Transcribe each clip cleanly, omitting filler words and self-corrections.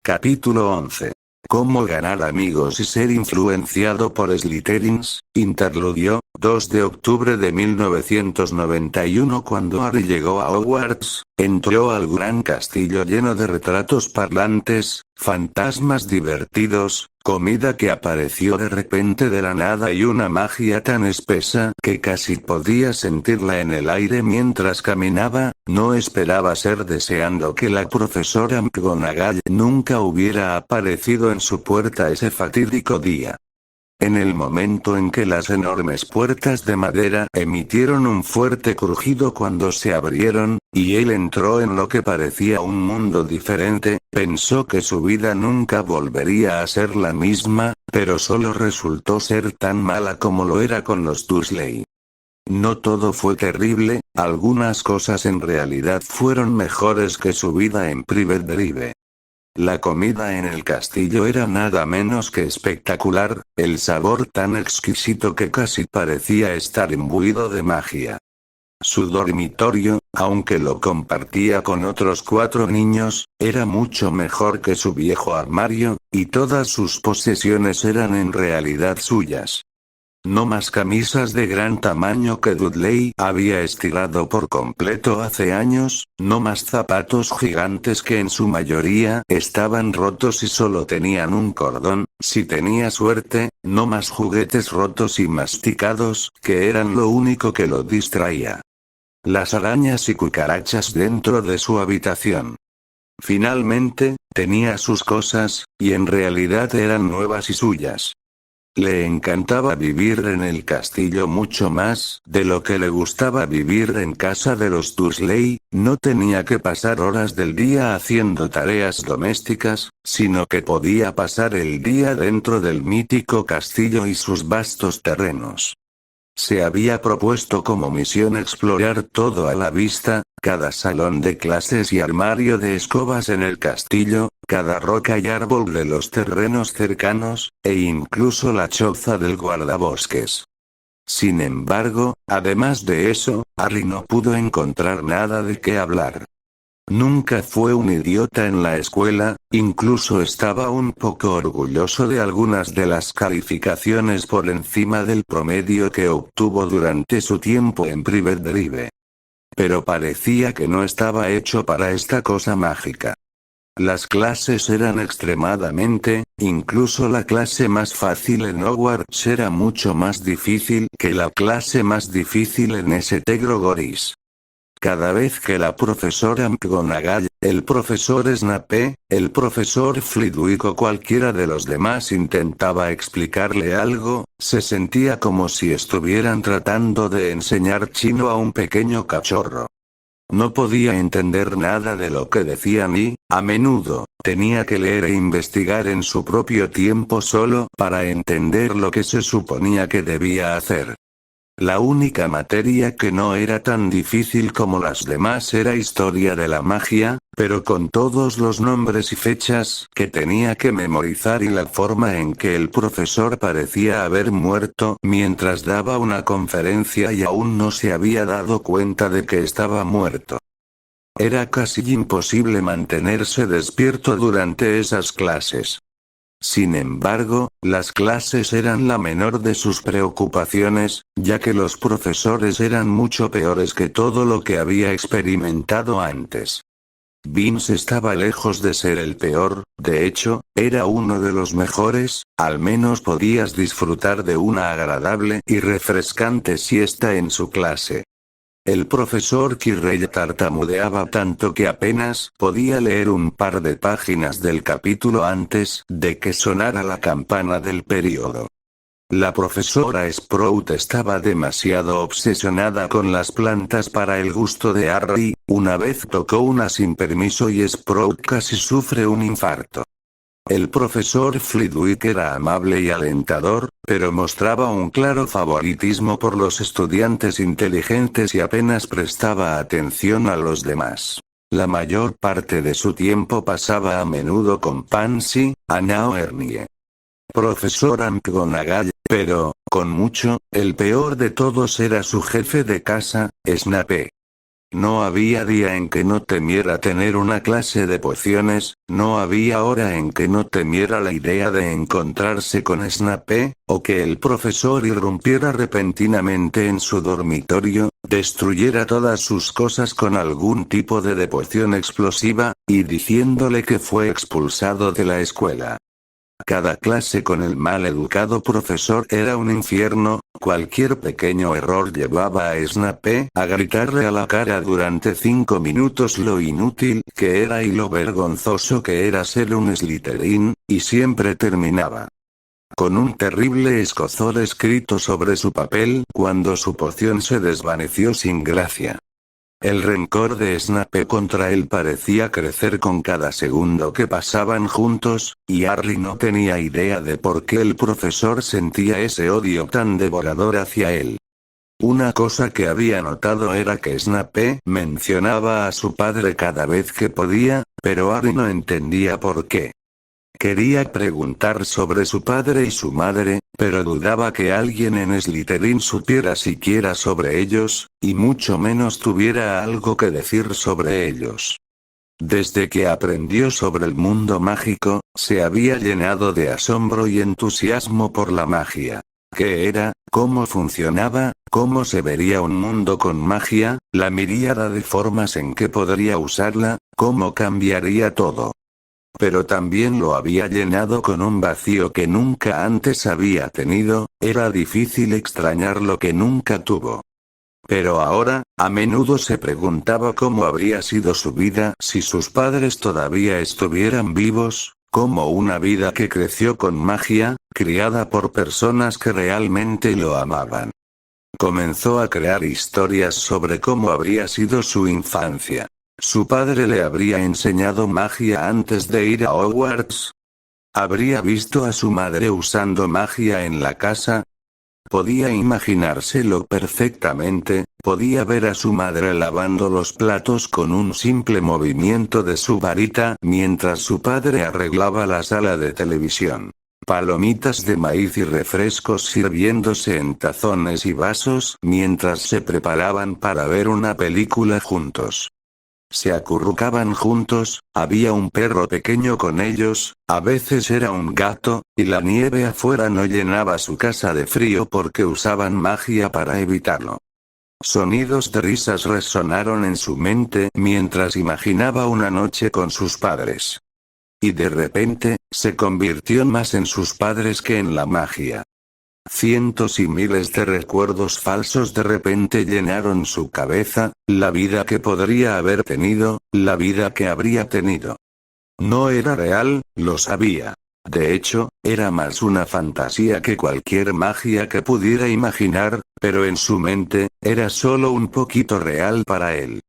Capítulo 11. Cómo ganar amigos y ser influenciado por Slytherins. Interludio, 2 de octubre de 1991. Cuando Harry llegó a Hogwarts, entró al gran castillo lleno de retratos parlantes, fantasmas divertidos, comida que apareció de repente de la nada y una magia tan espesa que casi podía sentirla en el aire mientras caminaba. No esperaba ser deseando que la profesora McGonagall nunca hubiera aparecido en su puerta ese fatídico día. En el momento en que las enormes puertas de madera emitieron un fuerte crujido cuando se abrieron, y él entró en lo que parecía un mundo diferente, pensó que su vida nunca volvería a ser la misma, pero solo resultó ser tan mala como lo era con los Dursley. No todo fue terrible, algunas cosas en realidad fueron mejores que su vida en Private Drive. La comida en el castillo era nada menos que espectacular, el sabor tan exquisito que casi parecía estar imbuido de magia. Su dormitorio, aunque lo compartía con otros 4 niños, era mucho mejor que su viejo armario, y todas sus posesiones eran en realidad suyas. No más camisas de gran tamaño que Dudley había estirado por completo hace años, no más zapatos gigantes que en su mayoría estaban rotos y solo tenían un cordón, si tenía suerte, no más juguetes rotos y masticados, que eran lo único que lo distraía. Las arañas y cucarachas dentro de su habitación. Finalmente, tenía sus cosas, y en realidad eran nuevas y suyas. Le encantaba vivir en el castillo mucho más de lo que le gustaba vivir en casa de los Dursley. No tenía que pasar horas del día haciendo tareas domésticas, sino que podía pasar el día dentro del mítico castillo y sus vastos terrenos. Se había propuesto como misión explorar todo a la vista, cada salón de clases y armario de escobas en el castillo, cada roca y árbol de los terrenos cercanos, e incluso la choza del guardabosques. Sin embargo, además de eso, Harry no pudo encontrar nada de qué hablar. Nunca fue un idiota en la escuela, incluso estaba un poco orgulloso de algunas de las calificaciones por encima del promedio que obtuvo durante su tiempo en Private Drive. Pero parecía que no estaba hecho para esta cosa mágica. Las clases eran extremadamente, incluso la clase más fácil en Hogwarts era mucho más difícil que la clase más difícil en St. Gregory's. Cada vez que la profesora McGonagall, el profesor Snape, el profesor Flitwick o cualquiera de los demás intentaba explicarle algo, se sentía como si estuvieran tratando de enseñar chino a un pequeño cachorro. No podía entender nada de lo que decían y, a menudo, tenía que leer e investigar en su propio tiempo solo para entender lo que se suponía que debía hacer. La única materia que no era tan difícil como las demás era historia de la magia, pero con todos los nombres y fechas que tenía que memorizar y la forma en que el profesor parecía haber muerto mientras daba una conferencia y aún no se había dado cuenta de que estaba muerto. Era casi imposible mantenerse despierto durante esas clases. Sin embargo, las clases eran la menor de sus preocupaciones, ya que los profesores eran mucho peores que todo lo que había experimentado antes. Vince estaba lejos de ser el peor, de hecho, era uno de los mejores, al menos podías disfrutar de una agradable y refrescante siesta en su clase. El profesor Quirrell tartamudeaba tanto que apenas podía leer un par de páginas del capítulo antes de que sonara la campana del período. La profesora Sprout estaba demasiado obsesionada con las plantas para el gusto de Harry. Una vez tocó una sin permiso y Sprout casi sufre un infarto. El profesor Flitwick era amable y alentador, pero mostraba un claro favoritismo por los estudiantes inteligentes y apenas prestaba atención a los demás. La mayor parte de su tiempo pasaba a menudo con Pansy, Anna o Ernie. Profesora McGonagall, pero, con mucho, el peor de todos era su jefe de casa, Snape. No había día en que no temiera tener una clase de pociones, no había hora en que no temiera la idea de encontrarse con Snape, o que el profesor irrumpiera repentinamente en su dormitorio, destruyera todas sus cosas con algún tipo de poción explosiva, y diciéndole que fue expulsado de la escuela. Cada clase con el mal educado profesor era un infierno, cualquier pequeño error llevaba a Snape a gritarle a la cara durante 5 minutos lo inútil que era y lo vergonzoso que era ser un Slytherin, y siempre terminaba con un terrible escozor escrito sobre su papel cuando su poción se desvaneció sin gracia. El rencor de Snape contra él parecía crecer con cada segundo que pasaban juntos, y Harry no tenía idea de por qué el profesor sentía ese odio tan devorador hacia él. Una cosa que había notado era que Snape mencionaba a su padre cada vez que podía, pero Harry no entendía por qué. Quería preguntar sobre su padre y su madre, pero dudaba que alguien en Slytherin supiera siquiera sobre ellos, y mucho menos tuviera algo que decir sobre ellos. Desde que aprendió sobre el mundo mágico, se había llenado de asombro y entusiasmo por la magia. ¿Qué era? ¿Cómo funcionaba? ¿Cómo se vería un mundo con magia? La miríada de formas en que podría usarla, ¿cómo cambiaría todo? Pero también lo había llenado con un vacío que nunca antes había tenido, era difícil extrañar lo que nunca tuvo. Pero ahora, a menudo se preguntaba cómo habría sido su vida si sus padres todavía estuvieran vivos, como una vida que creció con magia, criada por personas que realmente lo amaban. Comenzó a crear historias sobre cómo habría sido su infancia. ¿Su padre le habría enseñado magia antes de ir a Hogwarts? ¿Habría visto a su madre usando magia en la casa? Podía imaginárselo perfectamente, podía ver a su madre lavando los platos con un simple movimiento de su varita mientras su padre arreglaba la sala de televisión. Palomitas de maíz y refrescos sirviéndose en tazones y vasos mientras se preparaban para ver una película juntos. Se acurrucaban juntos, había un perro pequeño con ellos, a veces era un gato, y la nieve afuera no llenaba su casa de frío porque usaban magia para evitarlo. Sonidos de risas resonaron en su mente mientras imaginaba una noche con sus padres. Y de repente, se convirtió más en sus padres que en la magia. Cientos y miles de recuerdos falsos de repente llenaron su cabeza, la vida que podría haber tenido, la vida que habría tenido. No era real, lo sabía. De hecho, era más una fantasía que cualquier magia que pudiera imaginar, pero en su mente, era solo un poquito real para él.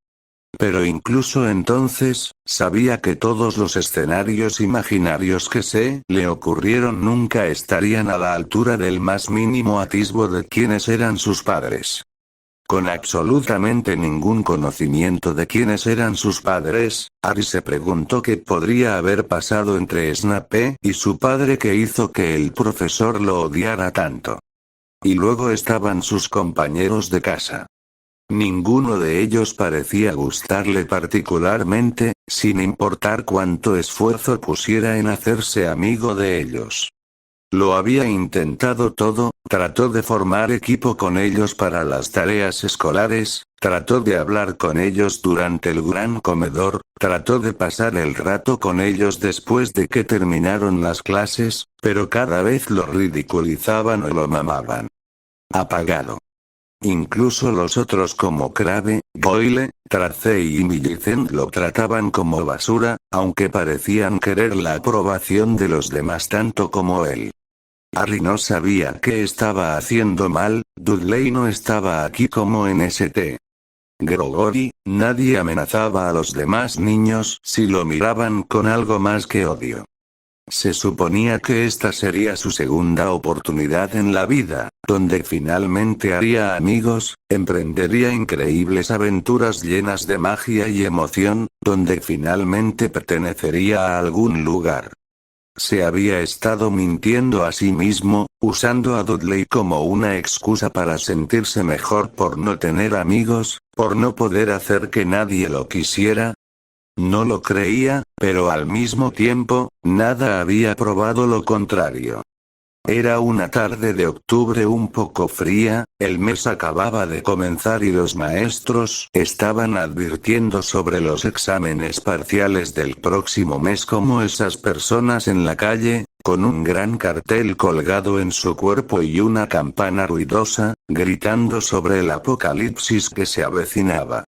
Pero incluso entonces, sabía que todos los escenarios imaginarios que se le ocurrieron nunca estarían a la altura del más mínimo atisbo de quiénes eran sus padres. Con absolutamente ningún conocimiento de quiénes eran sus padres, Harry se preguntó qué podría haber pasado entre Snape y su padre que hizo que el profesor lo odiara tanto. Y luego estaban sus compañeros de casa. Ninguno de ellos parecía gustarle particularmente, sin importar cuánto esfuerzo pusiera en hacerse amigo de ellos. Lo había intentado todo, trató de formar equipo con ellos para las tareas escolares, trató de hablar con ellos durante el gran comedor, trató de pasar el rato con ellos después de que terminaron las clases, pero cada vez lo ridiculizaban o lo mamaban. Apagado. Incluso los otros como Crabbe, Goyle, Tracey y Millicent lo trataban como basura, aunque parecían querer la aprobación de los demás tanto como él. Harry no sabía qué estaba haciendo mal, Dudley no estaba aquí como en St. Gregory, nadie amenazaba a los demás niños si lo miraban con algo más que odio. Se suponía que esta sería su segunda oportunidad en la vida, donde finalmente haría amigos, emprendería increíbles aventuras llenas de magia y emoción, donde finalmente pertenecería a algún lugar. Se había estado mintiendo a sí mismo, usando a Dudley como una excusa para sentirse mejor por no tener amigos, por no poder hacer que nadie lo quisiera. No lo creía, pero al mismo tiempo, nada había probado lo contrario. Era una tarde de octubre un poco fría, el mes acababa de comenzar y los maestros estaban advirtiendo sobre los exámenes parciales del próximo mes como esas personas en la calle, con un gran cartel colgado en su cuerpo y una campana ruidosa, gritando sobre el apocalipsis que se avecinaba.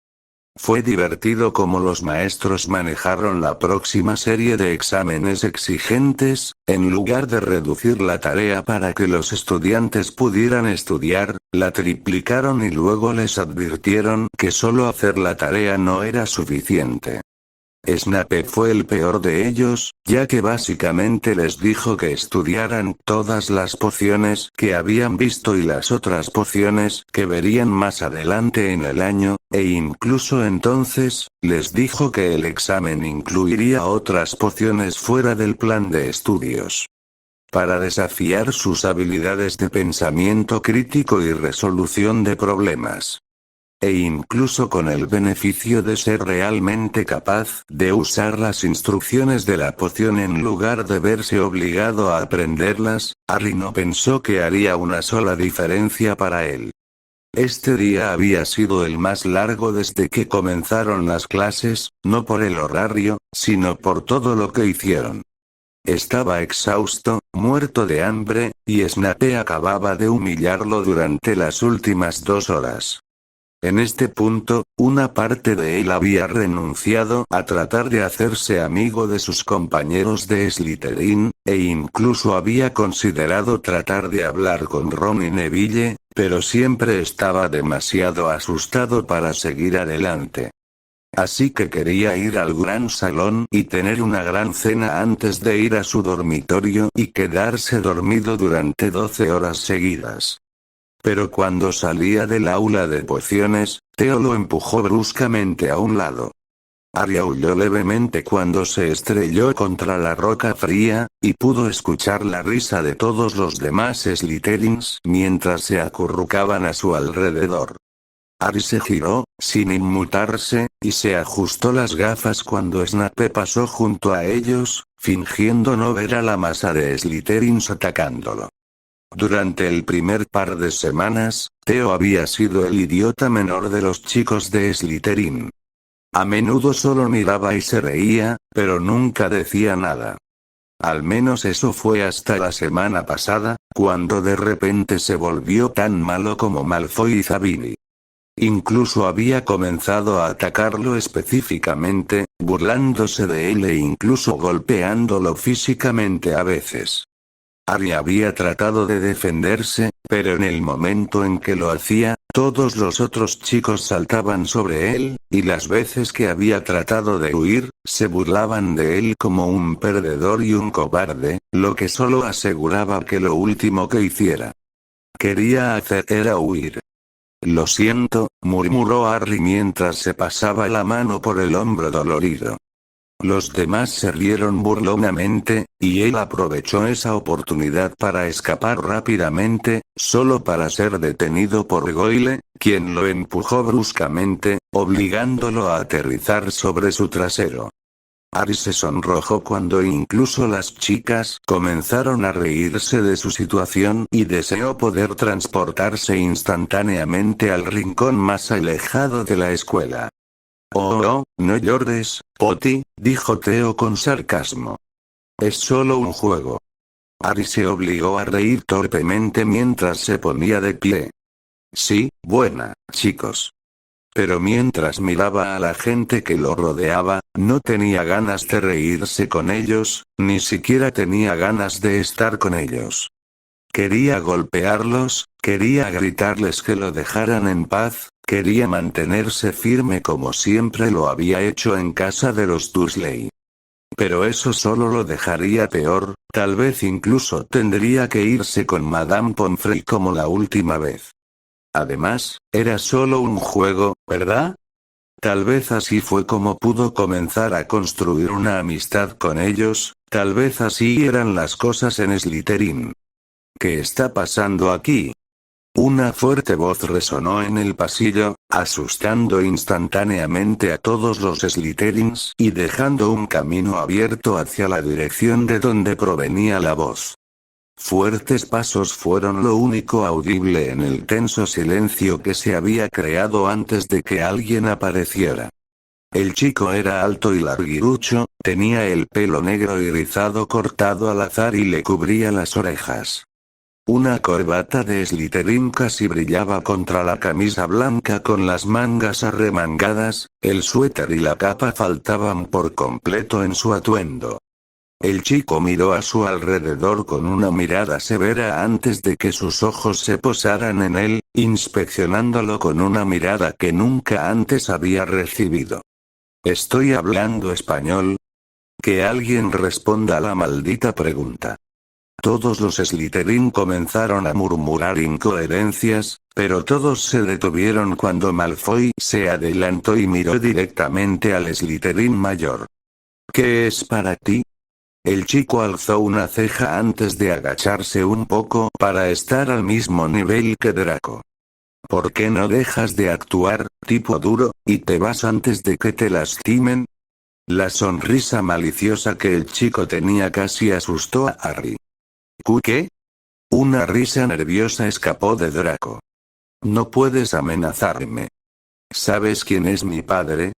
Fue divertido cómo los maestros manejaron la próxima serie de exámenes exigentes, en lugar de reducir la tarea para que los estudiantes pudieran estudiar, la triplicaron y luego les advirtieron que solo hacer la tarea no era suficiente. Snape fue el peor de ellos, ya que básicamente les dijo que estudiaran todas las pociones que habían visto y las otras pociones que verían más adelante en el año, e incluso entonces, les dijo que el examen incluiría otras pociones fuera del plan de estudios. Para desafiar sus habilidades de pensamiento crítico y resolución de problemas. E incluso con el beneficio de ser realmente capaz de usar las instrucciones de la poción en lugar de verse obligado a aprenderlas, Harry no pensó que haría una sola diferencia para él. Este día había sido el más largo desde que comenzaron las clases, no por el horario, sino por todo lo que hicieron. Estaba exhausto, muerto de hambre, y Snape acababa de humillarlo durante las últimas 2 horas. En este punto, una parte de él había renunciado a tratar de hacerse amigo de sus compañeros de Slytherin, e incluso había considerado tratar de hablar con Ron y Neville, pero siempre estaba demasiado asustado para seguir adelante. Así que quería ir al gran salón y tener una gran cena antes de ir a su dormitorio y quedarse dormido durante 12 horas seguidas. Pero cuando salía del aula de pociones, Theo lo empujó bruscamente a un lado. Harry aulló levemente cuando se estrelló contra la roca fría, y pudo escuchar la risa de todos los demás Slytherins mientras se acurrucaban a su alrededor. Harry se giró, sin inmutarse, y se ajustó las gafas cuando Snape pasó junto a ellos, fingiendo no ver a la masa de Slytherins atacándolo. Durante el primer par de semanas, Theo había sido el idiota menor de los chicos de Slytherin. A menudo solo miraba y se reía, pero nunca decía nada. Al menos eso fue hasta la semana pasada, cuando de repente se volvió tan malo como Malfoy y Zabini. Incluso había comenzado a atacarlo específicamente, burlándose de él e incluso golpeándolo físicamente a veces. Harry había tratado de defenderse, pero en el momento en que lo hacía, todos los otros chicos saltaban sobre él, y las veces que había tratado de huir, se burlaban de él como un perdedor y un cobarde, lo que solo aseguraba que lo último que hiciera. Quería hacer era huir. Lo siento, murmuró Harry mientras se pasaba la mano por el hombro dolorido. Los demás se rieron burlonamente, y él aprovechó esa oportunidad para escapar rápidamente, solo para ser detenido por Goyle, quien lo empujó bruscamente, obligándolo a aterrizar sobre su trasero. Harry se sonrojó cuando incluso las chicas comenzaron a reírse de su situación y deseó poder transportarse instantáneamente al rincón más alejado de la escuela. Oh, no llores, Potty, dijo Theo con sarcasmo. Es solo un juego. Harry se obligó a reír torpemente mientras se ponía de pie. Sí, buena, chicos. Pero mientras miraba a la gente que lo rodeaba, no tenía ganas de reírse con ellos, ni siquiera tenía ganas de estar con ellos. Quería golpearlos, quería gritarles que lo dejaran en paz. Quería mantenerse firme como siempre lo había hecho en casa de los Dursley. Pero eso solo lo dejaría peor, tal vez incluso tendría que irse con Madame Pomfrey como la última vez. Además, era solo un juego, ¿verdad? Tal vez así fue como pudo comenzar a construir una amistad con ellos, tal vez así eran las cosas en Slytherin. ¿Qué está pasando aquí? Una fuerte voz resonó en el pasillo, asustando instantáneamente a todos los Slytherins y dejando un camino abierto hacia la dirección de donde provenía la voz. Fuertes pasos fueron lo único audible en el tenso silencio que se había creado antes de que alguien apareciera. El chico era alto y larguirucho, tenía el pelo negro y rizado cortado al azar y le cubría las orejas. Una corbata de Slytherin casi brillaba contra la camisa blanca con las mangas arremangadas, el suéter y la capa faltaban por completo en su atuendo. El chico miró a su alrededor con una mirada severa antes de que sus ojos se posaran en él, inspeccionándolo con una mirada que nunca antes había recibido. ¿Estoy hablando español? Que alguien responda a la maldita pregunta. Todos los Slytherin comenzaron a murmurar incoherencias, pero todos se detuvieron cuando Malfoy se adelantó y miró directamente al Slytherin mayor. ¿Qué es para ti? El chico alzó una ceja antes de agacharse un poco para estar al mismo nivel que Draco. ¿Por qué no dejas de actuar, tipo duro, y te vas antes de que te lastimen? La sonrisa maliciosa que el chico tenía casi asustó a Harry. ¿Qué? Una risa nerviosa escapó de Draco. No puedes amenazarme. ¿Sabes quién es mi padre?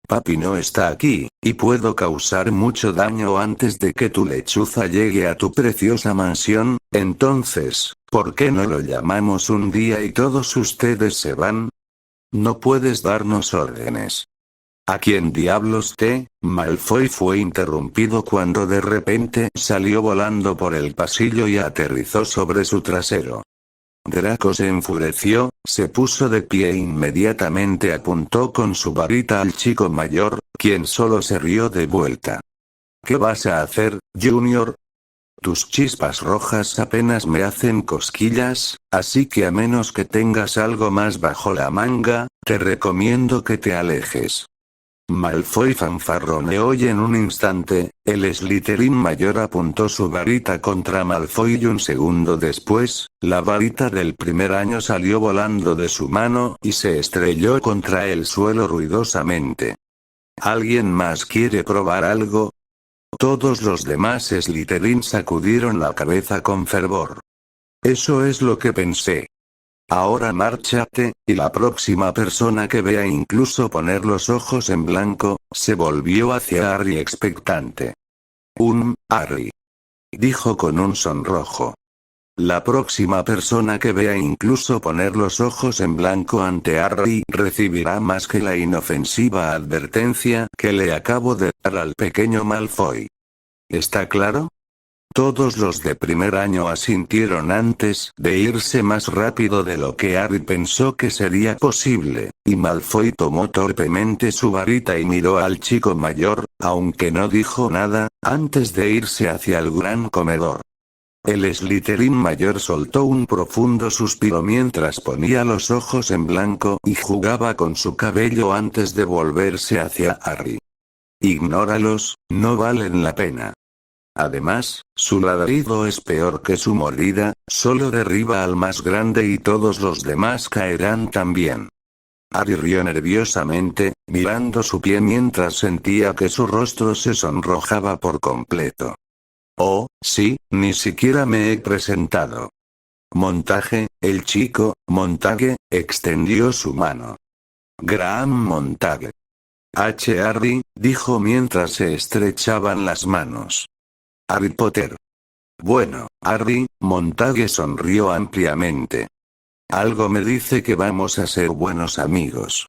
Papi no está aquí, y puedo causar mucho daño antes de que tu lechuza llegue a tu preciosa mansión, entonces, ¿por qué no lo llamamos un día y todos ustedes se van? No puedes darnos órdenes. ¿A quién diablos te? Malfoy fue interrumpido cuando de repente salió volando por el pasillo y aterrizó sobre su trasero. Draco se enfureció, se puso de pie e inmediatamente apuntó con su varita al chico mayor, quien solo se rió de vuelta. ¿Qué vas a hacer, Junior? Tus chispas rojas apenas me hacen cosquillas, así que a menos que tengas algo más bajo la manga, te recomiendo que te alejes. Malfoy fanfarroneó y en un instante, el Slytherin mayor apuntó su varita contra Malfoy y un segundo después, la varita del primer año salió volando de su mano y se estrelló contra el suelo ruidosamente. ¿Alguien más quiere probar algo? Todos los demás Slytherin sacudieron la cabeza con fervor. Eso es lo que pensé. Ahora márchate, y la próxima persona que vea incluso poner los ojos en blanco, se volvió hacia Harry expectante. Harry. Dijo con un sonrojo. La próxima persona que vea incluso poner los ojos en blanco ante Harry recibirá más que la inofensiva advertencia que le acabo de dar al pequeño Malfoy. ¿Está claro? Todos los de primer año asintieron antes de irse más rápido de lo que Harry pensó que sería posible, y Malfoy tomó torpemente su varita y miró al chico mayor, aunque no dijo nada, antes de irse hacia el gran comedor. El Slytherin mayor soltó un profundo suspiro mientras ponía los ojos en blanco y jugaba con su cabello antes de volverse hacia Harry. Ignóralos, no valen la pena. Además, su ladrido es peor que su mordida, solo derriba al más grande y todos los demás caerán también. Harry rió nerviosamente, mirando su pie mientras sentía que su rostro se sonrojaba por completo. Oh, sí, ni siquiera me he presentado. Montague, el chico, Montague, extendió su mano. Graham Montague. Harry, dijo mientras se estrechaban las manos. Harry Potter. Bueno, Harry, Montague sonrió ampliamente. Algo me dice que vamos a ser buenos amigos.